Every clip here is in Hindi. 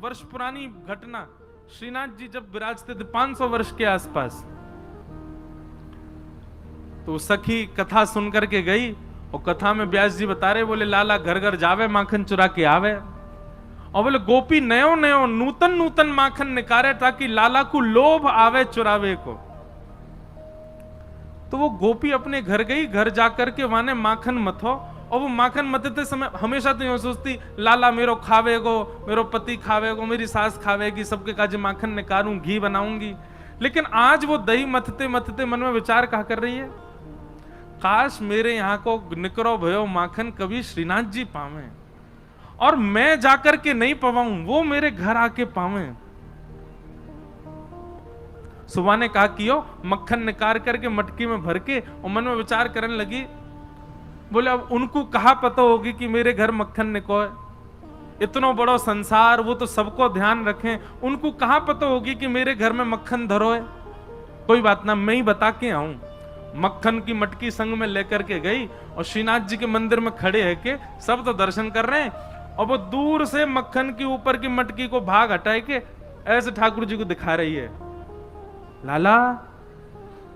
वर्ष पुरानी घटना। श्रीनाथ जी जब विराजते थे 500 वर्ष के आसपास, तो सखी कथा सुनकर के गई और कथा में व्यास जी बता रहे, बोले लाला घर घर जावे माखन चुरा के आवे, और बोले गोपी नयो नयो नूतन नूतन माखन निकारे ताकि लाला को लोभ आवे चुरावे को। तो वो गोपी अपने घर गई, घर जाकर के वहां माखन मथो, और वो माखन मथते समय हमेशा तो यूं सोचती लाला मेरो खावेगो, मेरो पति खावेगो, मेरी सास खावेगी, सबके काज माखन निकालूं, घी बनाऊंगी। लेकिन आज वो दही मथते मथते मन में विचार कहा कर रही है, काश मेरे यहाँ को निकरो भयो माखन कभी श्रीनाथ जी पावे, और मैं जाकर के नहीं पवाऊं, वो मेरे घर आके पावे। सुबह ने कहा कि मक्खन निकाल करके मटकी में भर के, और मन में विचार करने लगी, बोले अब उनको कहा पता होगी कि मेरे घर मक्खन निकोए, इतना बड़ा संसार, वो तो सबको ध्यान रखें, उनको कहा पता होगी कि मेरे घर में मक्खन धरोए। कोई बात ना, मैं ही बता के आऊं। मक्खन की मटकी संग में लेकर के गई, और श्रीनाथ जी के मंदिर में खड़े है के सब तो दर्शन कर रहे हैं, और वो दूर से मक्खन के ऊपर की मटकी को भाग हटाए के ऐसे ठाकुर जी को दिखा रही है, लाला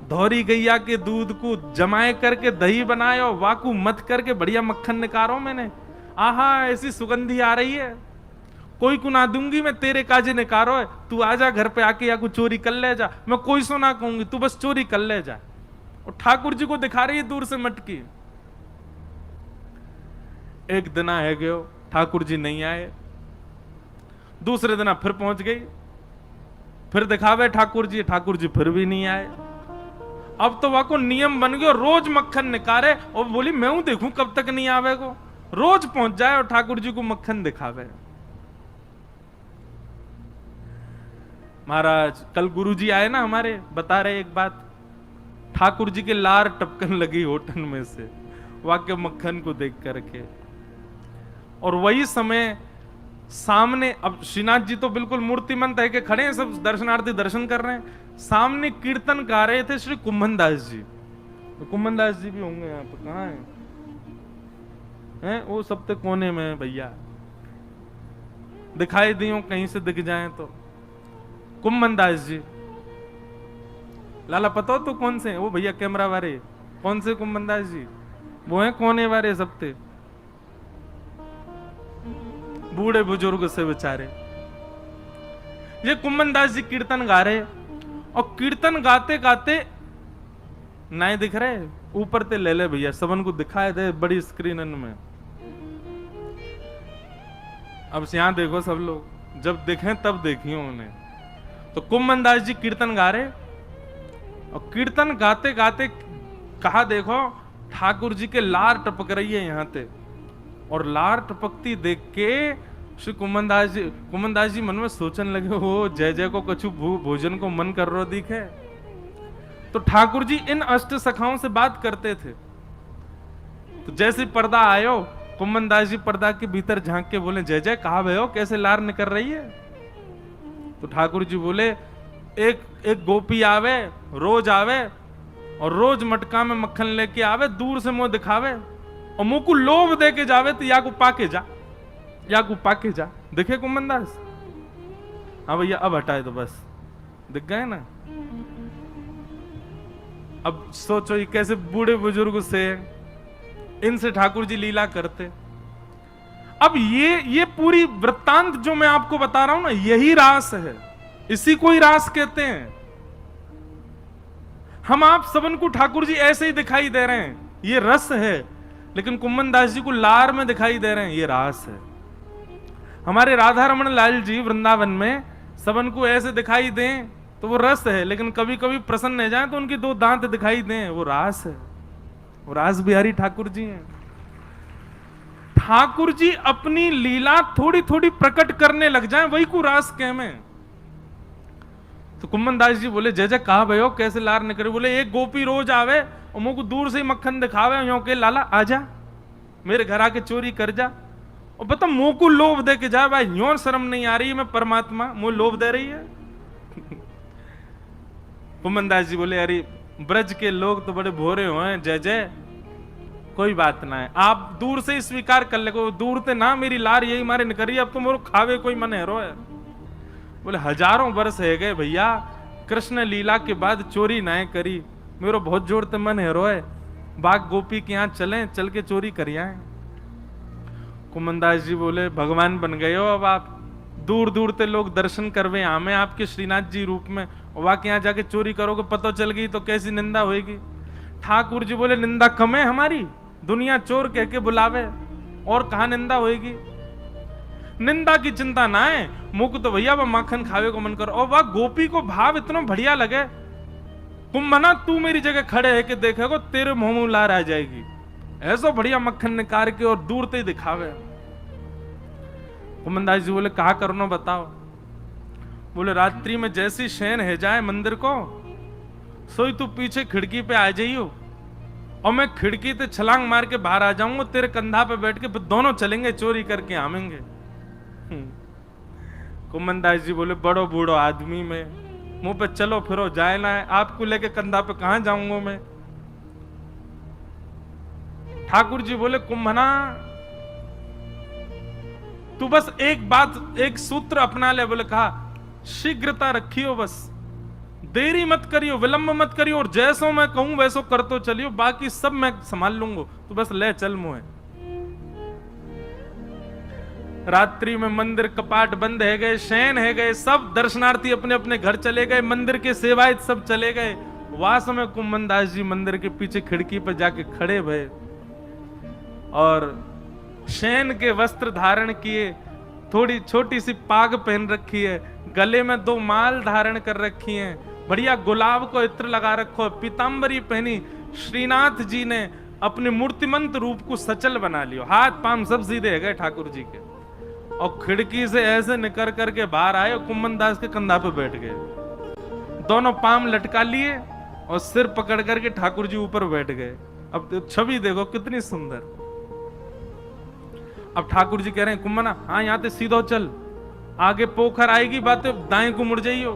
धौरी गैया के दूध को जमाए करके दही बनायो, वाकू मत करके बढ़िया मक्खन निकारो मैंने, आहा ऐसी सुगंधी आ रही है, कोई को ना दूंगी मैं, तेरे काजे निकारो है, तू आजा घर पे आके या कुछ चोरी कर ले जा, मैं कोई सो ना कहूंगी, तू बस चोरी कर ले जा। और ठाकुर जी को दिखा रही है दूर से मटकी। एक दिन है गयो, ठाकुर जी नहीं आए, दूसरे दिन फिर पहुंच गई, फिर दिखावे ठाकुर जी फिर भी नहीं आए। अब तो वहां को नियम बन गया, रोज मक्खन निकारे, और बोली मैं हूं देखूं कब तक नहीं आवे को, रोज पहुंच जाए और ठाकुर जी को मक्खन दिखावे। महाराज कल गुरु जी आए ना हमारे, बता रहे एक बात, ठाकुर जी के लार टपकन लगी होठन में से वाक्य मक्खन को देख करके। और वही समय सामने, अब श्रीनाथ जी तो बिल्कुल मूर्तिमंत है कि खड़े हैं, सब दर्शनार्थी दर्शन कर रहे हैं, सामने कीर्तन गा रहे थे श्री कुंभन दास जी। तो कुंभन दास जी भी होंगे यहाँ पर, कहाँ हैं? वो सब तो कोने में है भैया, दिखाई दियो कहीं से दिख जाए तो। कुंभन दास जी, लाला पता हो तो कौन से हैं? वो भैया कैमरा वाले, कौन से कुंभन दास जी? वो हैं कोने वाले सबते, बूढ़े बुजुर्ग से बेचारे। ये कुंभन दास जी कीर्तन गा रहे, और कीर्तन गाते गाते नहीं दिख रहे, ऊपर ते ले ले भैया, सबन को दिखाए दे बड़ी स्क्रीन में। अब यहां देखो सब लोग, जब देखें तब देखिए उन्हें। तो कुंभन दास जी कीर्तन गा रहे, और कीर्तन गाते गाते कहा देखो ठाकुर जी के लार टपक रही है यहां ते, और लार टपकती देख के श्री कुंभन दास जी मन में सोचने लगे, हो जय जय को कछु भोजन को मन कर रो दिखे। तो ठाकुर जी इन अष्ट सखाओं से बात करते थे। तो जैसे पर्दा आयो, कुंभन दास जी पर्दा के भीतर झांक के बोले, जय जय कहा भयो, कैसे लार निकल रही है? तो ठाकुर जी बोले, एक गोपी आवे, रोज आवे, और रोज मटका में मक्खन लेके आवे, दूर से मुंह दिखावे, और मुंह को लोभ दे के जावे, तो या को पाके जा, या को पाके जा। दिखे कुंभन दास? हाँ भैया अब हटाए तो बस दिख गए ना। अब सोचो ये कैसे बूढ़े बुजुर्ग से, इनसे ठाकुर जी लीला करते। अब ये पूरी वृत्तांत जो मैं आपको बता रहा हूं ना, यही रास है, इसी को ही रास कहते हैं। हम आप सबन को ठाकुर जी ऐसे ही दिखाई दे रहे हैं, ये रस है, लेकिन कुंभन दास जी को लार में दिखाई दे रहे हैं, ये रास है। हमारे राधा रमन लाल जी वृंदावन में सबन को ऐसे दिखाई दें तो वो रस है, लेकिन कभी कभी प्रसन्न हो जाए तो उनकी दो दांत दिखाई दें, वो रास है। वो रास बिहारी ठाकुर जी हैं। ठाकुर जी अपनी लीला थोड़ी थोड़ी प्रकट करने लग जाएं, वही को रास कह में। तो कुंभन दास जी बोले, जय जय कहा भयो, कैसे लार निकले? बोले, एक गोपी रोज आवे और मुंह को दूर से ही मक्खन दिखावे, यो के लाला आजा मेरे घर आके चोरी कर जा, और बता मुंह को लोभ दे के जा। भाई यो शर्म नहीं आ रही है, मैं परमात्मा मुंह लोभ दे रही है। कुंभन दास जी बोले, अरे ब्रज के लोग तो बड़े भोरे हुए, जय जय कोई बात ना है, आप दूर से ही स्वीकार कर ले, दूर से ना मेरी लार यही मारे निकल रही है, अब तो मोर खावे कोई मन है रो है। बोले हजारों वर्ष है गए भैया, कृष्ण लीला के बाद चोरी ना करी, मेरो बहुत जोर ते मन है रोए, बाग गोपी के यहाँ चलें, चल के चोरी करिए। कुमनदास जी बोले भगवान बन गए हो अब आप, दूर दूर से लोग दर्शन करवे आमे आपके श्रीनाथ जी रूप में, वहां के यहाँ जाके चोरी करोगे, पता चल गई तो कैसी निंदा होगी। ठाकुर जी बोले निंदा कम है हमारी, दुनिया चोर कह के बुलावे, और कहा निंदा होगी। निंदा की चिंता ना है, मुख तो भैया वह माखन खावे को मन करो। और वह गोपी को भाव इतना बढ़िया लगे, कुंभना तू मेरी जगह खड़े है कि देखेगो तेरे मुंह में लार आ जाएगी, ऐसा बढ़िया मक्खन निकाल के और दूर से दिखावे। कुमनदास जी बोले कहा करनो बताओ। बोले रात्रि में जैसी शयन है जाए मंदिर को, सोई तू पीछे खिड़की पे आ जाइयो, और मैं खिड़की से छलांग मार के बाहर आ जाऊंगा, तेरे कंधा पे बैठ के फिर दोनों चलेंगे चोरी करके आवेंगे। कुमनदास जी बोले बड़ो बूढ़ो आदमी में मुंह पे चलो फिरो जाए ना है, आपको लेके कंधा पे कहां जाऊंगा मैं। ठाकुर जी बोले कुंभना तू बस एक बात, एक सूत्र अपना ले। बोले कहा शीघ्रता रखियो, बस देरी मत करियो, विलंब मत करियो, और जैसो मैं कहूं वैसो कर तो चलियो, बाकी सब मैं संभाल लूंगा, तू बस ले चल मुझे। रात्रि में मंदिर कपाट बंद है गए, शयन है गए, सब दर्शनार्थी अपने अपने घर चले गए, मंदिर के सेवायत सब चले गए। वास में कुमनदास जी मंदिर के पीछे खिड़की पर जाके खड़े भये और शयन के वस्त्र धारण किए, थोड़ी छोटी सी पाग पहन रखी है, गले में 2 माल धारण कर रखी हैं, बढ़िया गुलाब को इत्र लगा रखो, पीतांबरी पहनी। श्रीनाथ जी ने अपने मूर्तिमंत रूप को सचल बना लियो, हाथ पांव सब सीधे है गए ठाकुर जी के, और खिड़की से ऐसे निकल करके बाहर आए और कुमनदास के कंधा पे बैठ गए, दोनों पांव लटका लिए और सिर पकड़ करके ठाकुर जी ऊपर बैठ गए। अब छवि देखो कितनी सुंदर। अब ठाकुर जी कह रहे हैं कुम्भना हाँ यहाँ से सीधो चल, आगे पोखर आएगी बातें दाएं को मुड़ जाइयो,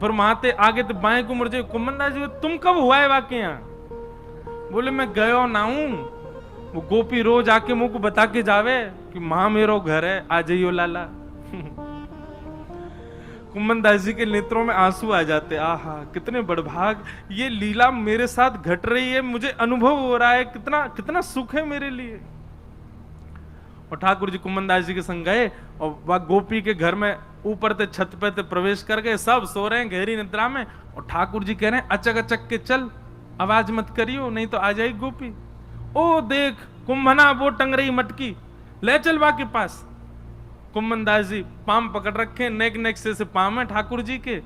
फिर वहां से आगे तो बाएं को मुड़ जाइयो। कुम्भना जी तुम कब हुआ है वाकई यहाँ? बोले मैं गयो ना हूं, वो गोपी रोज आके मुंह को बता के जावे कि मां मेरो घर है, आ जाइयो लाला। कुम्भनदास जी के नेत्रों में आंसू आ जाते, आहा कितने बड़भाग, ये लीला मेरे साथ घट रही है, मुझे अनुभव हो रहा है, कितना कितना सुख है मेरे लिए। और ठाकुर जी कुम्भनदास जी के संग गए और वह गोपी के घर में ऊपर से छत पे ते प्रवेश कर गए, सब सो रहे हैं गहरी निद्रा में, और ठाकुर जी कह रहे हैं अचक अचक के चल, आवाज मत करियो नहीं तो आ जाएगी गोपी। ओ देख कुंभना वो टंग रही मटकी, ले चल बा के पास। कुम्भनदास जी पाम पकड़ रखे, नेक नेक से पाम है ठाकुर जी के,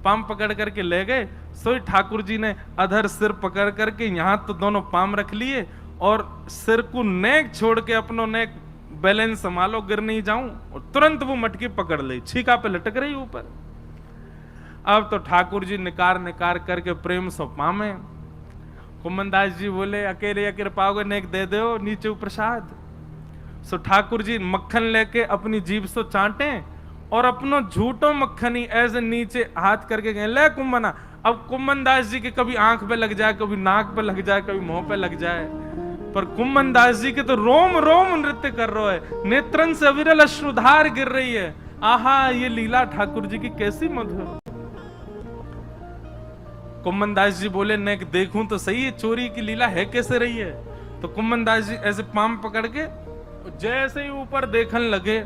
पाम पकड़ करके ले गए। सोई ठाकुर जी ने अधर सिर पकड़ करके यहाँ तो दोनों पाम रख लिए और सिर को नेक छोड़ के अपनो नेक बैलेंस संभालो गिर नहीं जाऊं, और तुरंत वो मटकी पकड़ ली, छीका पे लटक रही ऊपर। अब तो ठाकुर जी निकार निकार करके प्रेम सो पामे। कुम्भनदास जी बोले अकेले अकेले पाओगे नेक दे दो नीचे प्रसाद। सो ठाकुर जी मक्खन लेके अपनी जीभ से चाटे और अपनो झूठो मक्खन ही ऐसे नीचे हाथ करके गए ले कुम्भना। अब कुम्भनदास जी के कभी आंख पे लग जाए, कभी नाक पे लग जाए, कभी मुंह पे लग जाए, पर कुम्भनदास जी के तो रोम रोम नृत्य कर रहे है, नेत्रन से अविरल अश्रुधार गिर रही है। आहा ये लीला ठाकुर जी की कैसी मधुर। कुम्भनदास जी बोले नेक देखूं तो सही है चोरी की लीला है कैसे रही है। तो कुम्भनदास जी ऐसे पाम पकड़ के जैसे ही ऊपर देखने लगे,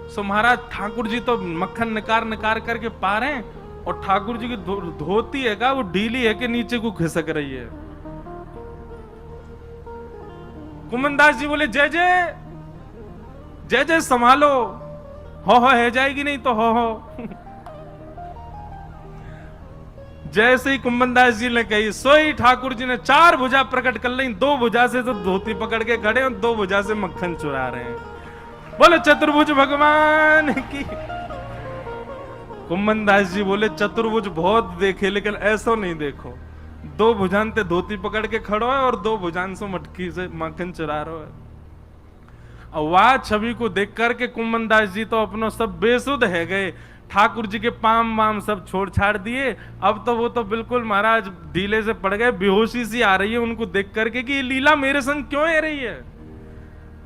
सो महाराज ठाकुर जी तो मक्खन निकार निकार करके पा रहे हैं, और ठाकुर जी की धोती है का वो ढीली है कि नीचे को खिसक रही है। कुम्भनदास जी बोले जय जय जय जय संभालो, हो है जाएगी नहीं तो हो। जैसे ही कुम्भनदास जी ने कही सोई ठाकुर जी ने 4 भुजा प्रकट कर ली, 2 भुजा से तो धोती पकड़ के खड़े और 2 भुजा से मक्खन चुरा रहे हैं। बोले चतुर्भुज भगवान की। कुम्भनदास जी बोले चतुर्भुज बहुत देखे लेकिन ऐसा नहीं देखो, 2 भुजान ते धोती पकड़ के खड़ो है और 2 भुजान से मटकी से मक्खन चुरा रहे है। और वह छवि को देख करके कुम्भनदास जी तो अपनो सब बेसुध है गए, ठाकुर जी के पाम वाम सब छोड़ छाड़ दिए। अब तो वो तो बिल्कुल महाराज ढीले से पड़ गए, बेहोशी सी आ रही है उनको देख करके कि ये लीला मेरे संग क्यों है रही है।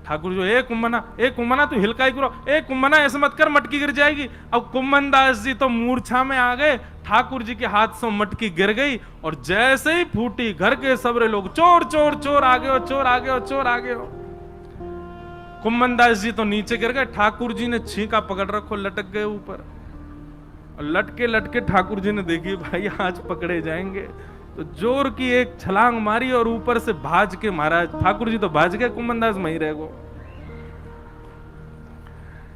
ठाकुर जो ए कुम्भना तू हिलकाई करो, ए कुम्भना ऐसे मत कर, मटकी गिर जाएगी। अब कुम्भन दास जी तो मूर्छा में आ गए, ठाकुर जी के हाथ से मटकी गिर गई और जैसे ही फूटी घर के सबरे लोग चोर चोर चोर आ गए हो, चोर आ गए हो, चोर आ गए हो। कुम्भन दास जी तो नीचे गिर गए, ठाकुर जी ने छींका पकड़ रखो, लटक गए ऊपर। और लटके लटके ठाकुर जी ने देखी भाई आज पकड़े जाएंगे, तो जोर की एक छलांग मारी और ऊपर से भाज के महाराज ठाकुर जी तो भाज गए, कुम्भन दास वहीं रह गो।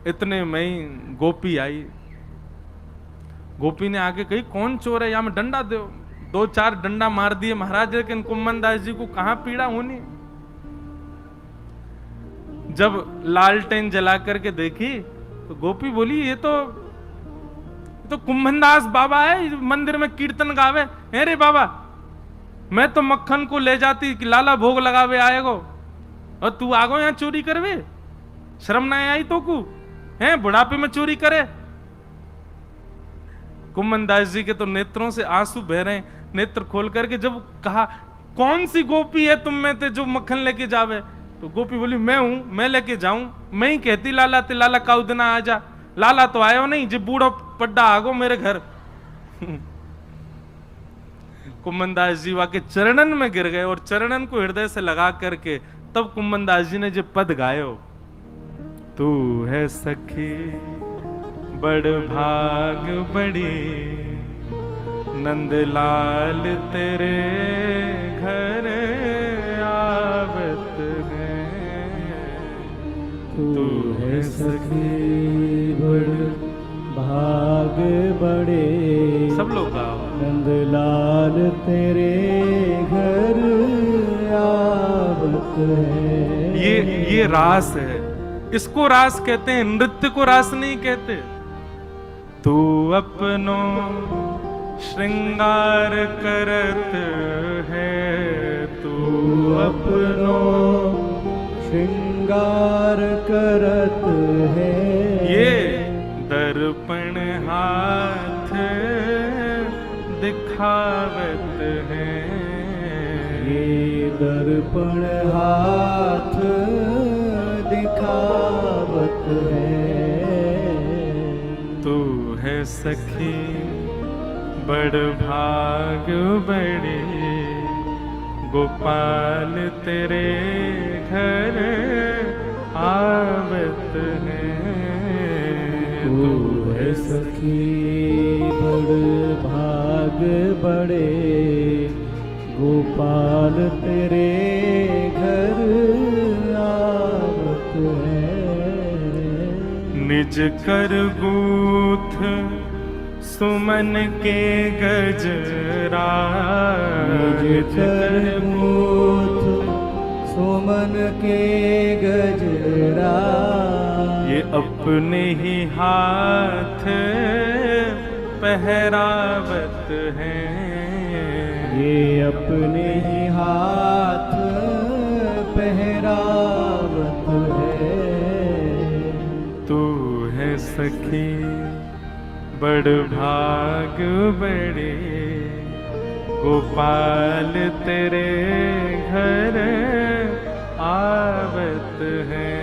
इतने में ही गोपी आई, गोपी ने आके कही कौन चोर है, या में डंडा दो। 2-4 डंडा मार दिए महाराज, लेकिन कुम्भन दास जी को कहां पीड़ा होनी। जब लालटेन जला करके देखी तो गोपी बोली ये तो कुम्भनदास बाबा है, मंदिर में कीर्तन गावे। है रे बाबा, मैं तो मक्खन को ले जाती कि लाला भोग लगावे आएगो, और तू आगो यहाँ चोरी करवे, शर्म ना आई तो कु है बुढ़ापे में चोरी करे। कुम्भनदास जी के तो नेत्रों से आंसू बह रहे, नेत्र खोल करके जब कहा कौन सी गोपी है तुम में ते जो मक्खन लेके जावे, तो गोपी बोली मैं हूं, मैं लेके जाऊं, मैं ही कहती लाला ते लाला का उदना आ जा। लाला तो आयो नहीं, जी बूढ़ो पड्डा आगो मेरे घर। कुम्भनदास जी वाके चरणन में गिर गए और चरणन को हृदय से लगा करके तब कुम्भनदास जी ने जो पद गायो, तू है सखी बड़ भाग बड़ी, नंदलाल तेरे घर आवत है। तू है सखी बड़ भाग बड़े, सब लोग गाओ। नंदलाल तेरे घर आवत है। ये रास है, इसको रास कहते हैं, नृत्य को रास नहीं कहते। तू अपनो श्रृंगार करत है, तू अपनो श्रृंगार करत है। ये दर्पण हाथ दिखावत है, ये दर्पण हाथ दिखावत है। तू है सखी बड़ भाग बड़ी, गोपाल तेरे घर आवत है। तू है सखी बड़ भाग बड़े, गोपाल तेरे घर आवत है। निज कर गूथ सुमन के गजरा, निज कर गूथ सुमन के गजरा। ये अपने ही हाथ पहरावत है, ये अपने ही हाथ पहरावत है। तू है सखी बड़ भाग बड़े, गोपाल तेरे घर आवत है।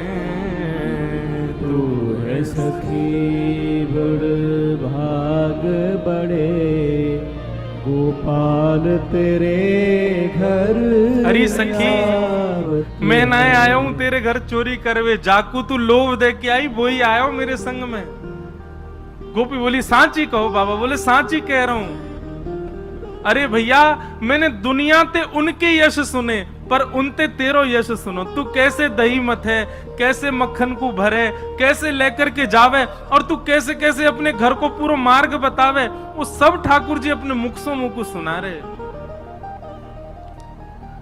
तू है सखी बड़ भाग बड़े, गोपाल तेरे घर। अरे सखी मैं ना आया हूं तेरे घर चोरी करवे, जाकू तू लोभ दे के आई वही आया हूं मेरे संग में। गोपी बोली सांची कहो बाबा, बोले सांची कह रहा हूं। अरे भैया मैंने दुनिया ते उनके यश सुने पर उनते तेरो यश सुनो। तू कैसे दही मत है, कैसे मक्खन को भरे, कैसे लेकर के जावे, और तू कैसे कैसे अपने घर को पूरा मार्ग बतावे, वो सब ठाकुर जी अपने मुख से मुख को सुना रहे।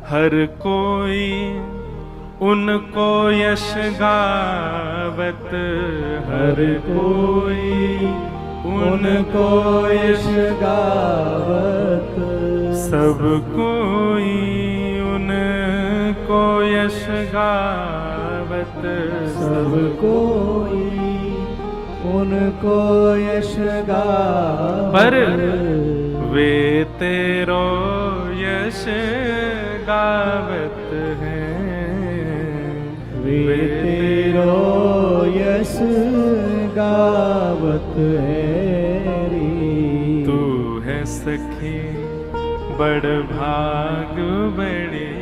हर कोई उनको यश गावत, हर कोई उनको यश गावत। सब कोई उनको यश गावत, सब कोई उनको यश गावत। पर वे तेरो यश गावत हैं, वे तेरो यश गावत हैरी। तू है सखी बड़ भाग बड़े,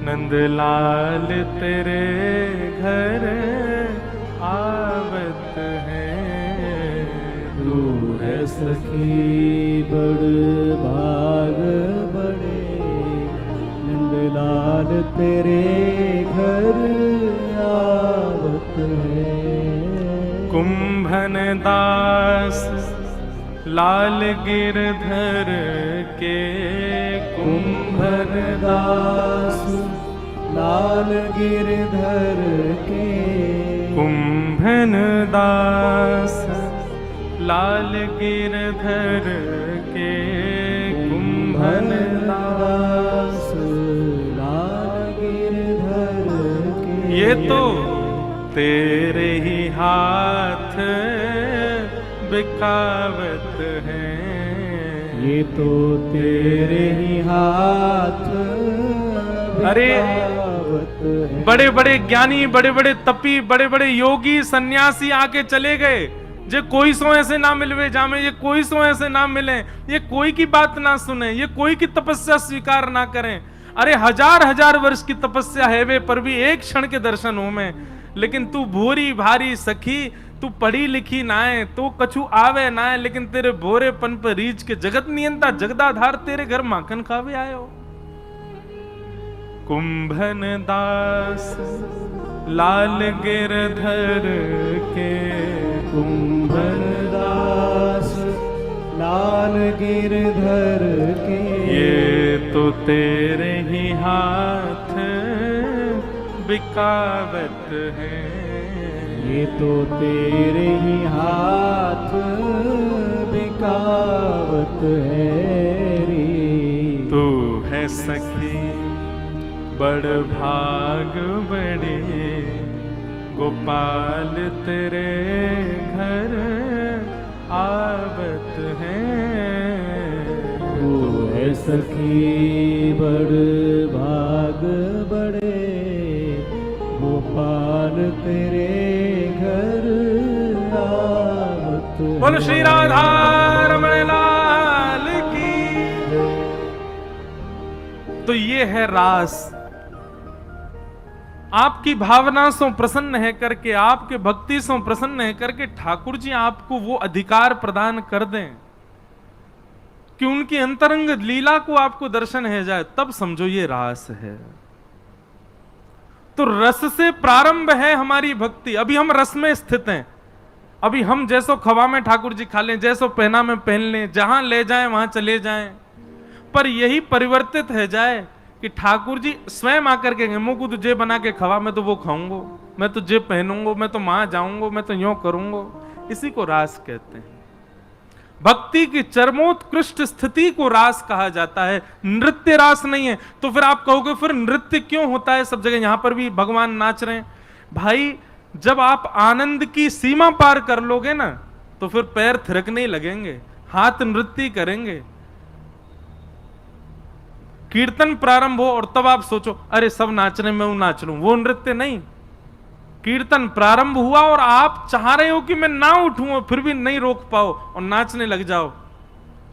नंदलाल तेरे घर आवत है। तू है सखी बड़ भाग बड़े, नंदलाल तेरे घर आवत है। कुंभन दास लाल गिरधर के, कुंभन दास लाल गिरधर के, कुंभन दास लाल गिरधर के, कुंभन दास लाल गिरधर के। ये तो तेरे ही हाथ बिकावत है। ये तो तेरे ही हाथ अरे बिकावत है। बड़े बड़े ज्ञानी, बड़े बड़े तपी, बड़े बड़े योगी सन्यासी आके चले गए। जे कोई सो ऐसे ना मिलवे जामे, ये कोई सो ऐसे ना मिले, ये कोई की बात ना सुने, ये कोई की तपस्या स्वीकार ना करें। अरे हजार हजार वर्ष की तपस्या है वे, पर भी एक क्षण के दर्शन हो में। लेकिन तू भूरी भारी सखी, तू पढ़ी लिखी ना है, तो कछु आवे ना है, लेकिन तेरे भोरेपन पर रीच के जगत नियंता जगदाधार तेरे घर माखन खावे आयो। कुंभन दास लाल गिरधर के, कुंभन दास लाल गिरधर के। ये तो तेरे ही हाथ बिकावत है। ये तो तेरे ही हाथ बिकावत है री। तू है सखी बड़ भाग बड़े, गोपाल तेरे घर आवत है। तू है सखी बड़ भाग बड़े, गोपाल तेरे घर आवत है। बोलो श्री राधा रमण लाल की। तो ये है रास। आपकी भावना से प्रसन्न है करके, आपके भक्ति से प्रसन्न है करके ठाकुर जी आपको वो अधिकार प्रदान कर दें कि उनकी अंतरंग लीला को आपको दर्शन है जाए, तब समझो ये रास है। तो रस से प्रारंभ है हमारी भक्ति। अभी हम रस में स्थित हैं। अभी हम जैसो खवा में ठाकुर जी खा लें, जैसो पहना में पहन लें, जहां ले जाएं वहां चले जाएं, पर यही परिवर्तित है जाए कि ठाकुर जी स्वयं आकर के मुंह को तुझे बना के खवा, मैं तो वो खाऊंगा, मैं तो जे पहनूंगा, मैं तो वहां जाऊंगा, मैं तो यूं करूंगा। इसी को रास कहते हैं। भक्ति की चरमोत्कृष्ट स्थिति को रास कहा जाता है। नृत्य रास नहीं है। तो फिर आप कहोगे फिर नृत्य क्यों होता है सब जगह? यहां पर भी भगवान नाच रहे हैं। भाई जब आप आनंद की सीमा पार कर लोगे ना, तो फिर पैर थिरकने ही लगेंगे, हाथ नृत्य करेंगे। कीर्तन प्रारंभ हो और तब आप सोचो अरे सब नाच रहे मैं नाच लूं, वो नृत्य नहीं। कीर्तन प्रारंभ हुआ और आप चाह रहे हो कि मैं ना उठूं और फिर भी नहीं रोक पाओ और नाचने लग जाओ,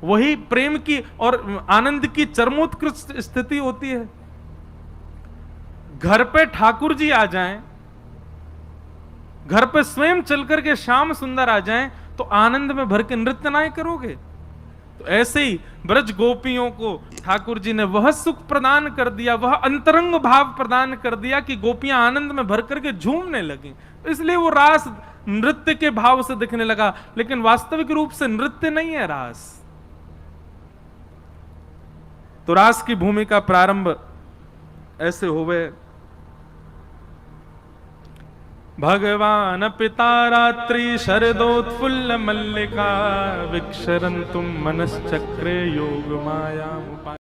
वही प्रेम की और आनंद की चरमोत्कृष्ट स्थिति होती है। घर पे ठाकुर जी आ जाएं, घर पे स्वयं चल करके श्याम सुंदर आ जाएं, तो आनंद में भर के नृत्य ना करोगे? तो ऐसे ही ब्रज गोपियों को ठाकुर जी ने वह सुख प्रदान कर दिया, वह अंतरंग भाव प्रदान कर दिया कि गोपियां आनंद में भर करके झूमने लगी। इसलिए वो रास नृत्य के भाव से दिखने लगा, लेकिन वास्तविक रूप से नृत्य नहीं है रास। तो रास की भूमिका प्रारंभ ऐसे हुए। भगवान पिता रात्रि शरदोत्फुल्ल मल्लिका, विक्षरन्तुम मनश्चक्रे योग माया।